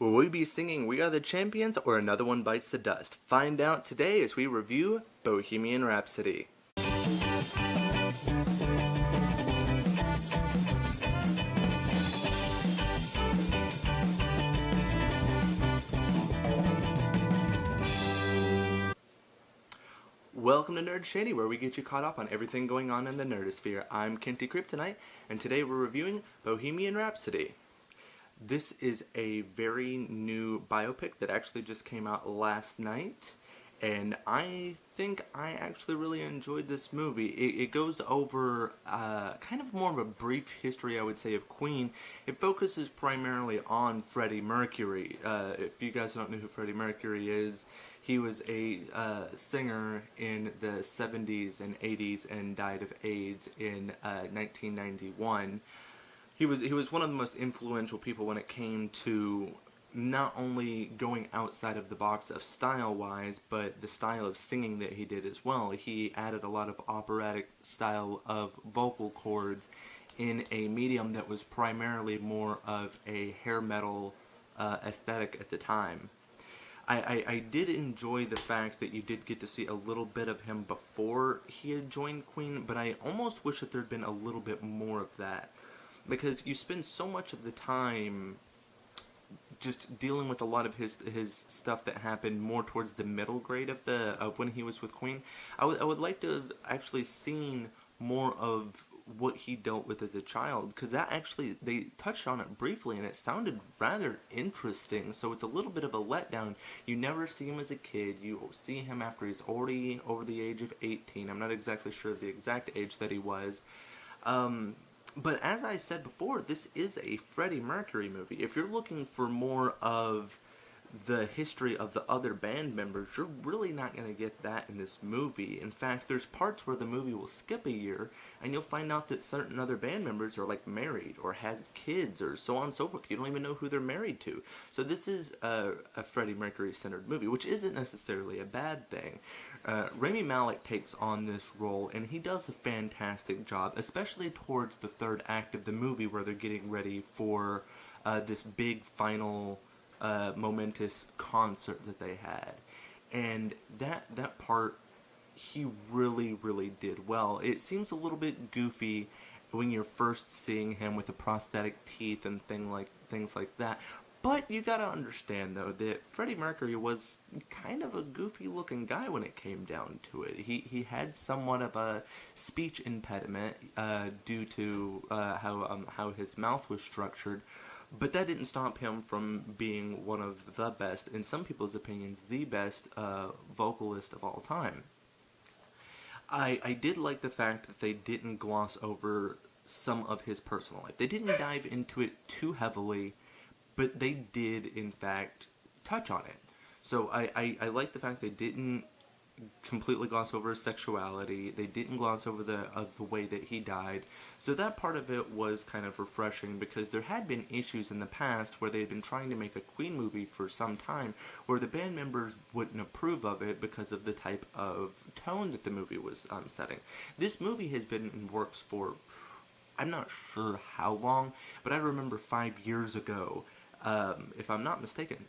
Will we be singing We Are the Champions or Another One Bites the Dust? Find out today as we review Bohemian Rhapsody. Welcome to Nerd Shanty, where we get you caught up on everything going on in the nerdosphere. I'm Kenty Kryptonite, and today we're reviewing Bohemian Rhapsody. This is a very new biopic that actually just came out last night, and I think I actually really enjoyed this movie. It goes over kind of more of a brief history, I would say, of Queen. It focuses primarily on Freddie Mercury. If you guys don't know who Freddie Mercury is, he was a singer in the 70s and 80s and died of AIDS in 1991. He was one of the most influential people when it came to not only going outside of the box of style-wise, but the style of singing that he did as well. He added a lot of operatic style of vocal cords in a medium that was primarily more of a hair metal aesthetic at the time. I did enjoy the fact that you did get to see a little bit of him before he had joined Queen, but I almost wish that there had been a little bit more of that. Because you spend so much of the time just dealing with a lot of his stuff that happened more towards the middle grade of when he was with Queen. I would like to have actually seen more of what he dealt with as a child, because that actually, they touched on it briefly and it sounded rather interesting. So it's a little bit of a letdown. You never see him as a kid. You see him after he's already over the age of 18. I'm not exactly sure of the exact age that he was. But as I said before, this is a Freddie Mercury movie. If you're looking for more of the history of the other band members, you're really not going to get that in this movie. In fact, there's parts where the movie will skip a year, and you'll find out that certain other band members are like married or has kids or so on and so forth. You don't even know who they're married to. So this is a Freddie Mercury-centered movie, which isn't necessarily a bad thing. Rami Malek takes on this role, and he does a fantastic job, especially towards the third act of the movie where they're getting ready for this big final momentous concert that they had. And that part, he really did well. It seems a little bit goofy when you're first seeing him with the prosthetic teeth and things like that. But you gotta understand, though, that Freddie Mercury was kind of a goofy-looking guy when it came down to it. He had somewhat of a speech impediment due to how his mouth was structured, but that didn't stop him from being one of the best, in some people's opinions, the best vocalist of all time. I did like the fact that they didn't gloss over some of his personal life. They didn't dive into it too heavily, but they did, in fact, touch on it. So I like the fact they didn't completely gloss over his sexuality. They didn't gloss over the way that he died. So that part of it was kind of refreshing, because there had been issues in the past where they had been trying to make a Queen movie for some time where the band members wouldn't approve of it because of the type of tone that the movie was setting. This movie has been in works for, I'm not sure how long, but I remember 5 years ago, if I'm not mistaken,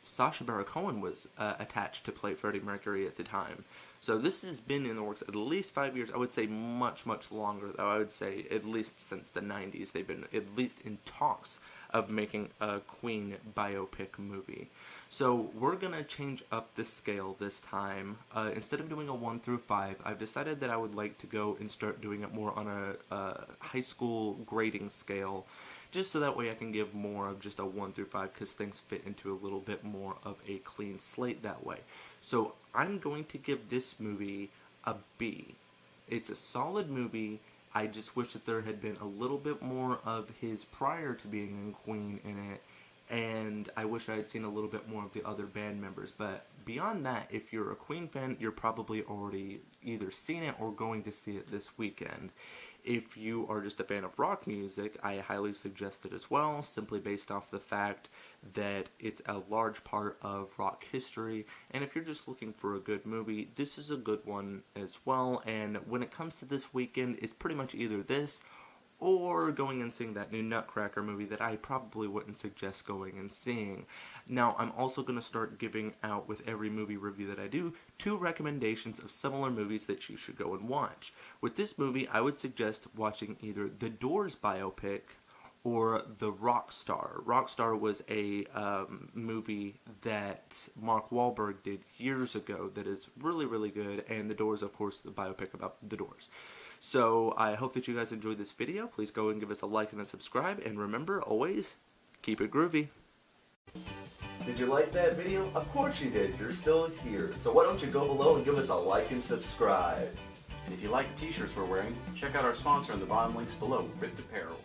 Sacha Baron Cohen was attached to play Freddie Mercury at the time. So this has been in the works at least 5 years. I would say much longer, though. I would say at least since the 90s. They've been at least in talks of making a Queen biopic movie. So we're going to change up the scale this time. Instead of doing a 1 through 5, I've decided that I would like to go and start doing it more on a high school grading scale, just so that way I can give more of just a 1 through 5, because things fit into a little bit more of a clean slate that way. So I'm going to give this movie a B. It's a solid movie. I just wish that there had been a little bit more of his prior to being in Queen in it, and I wish I had seen a little bit more of the other band members. But beyond that, if you're a Queen fan, you're probably already either seen it or going to see it this weekend. If you are just a fan of rock music, I highly suggest it as well, simply based off the fact that it's a large part of rock history. And if you're just looking for a good movie, this is a good one as well. And when it comes to this weekend, it's pretty much either this or going and seeing that new Nutcracker movie that I probably wouldn't suggest going and seeing. Now, I'm also going to start giving out, with every movie review that I do, 2 recommendations of similar movies that you should go and watch. With this movie, I would suggest watching either the Doors biopic or The Rockstar. Rockstar was a movie that Mark Wahlberg did years ago that is really, really good, and The Doors, of course, the biopic about The Doors. So I hope that you guys enjoyed this video. Please go and give us a like and a subscribe, and remember, always, keep it groovy. Did you like that video? Of course you did. You're still here. So why don't you go below and give us a like and subscribe. And if you like the t-shirts we're wearing, check out our sponsor in the bottom links below, Ripped Apparel.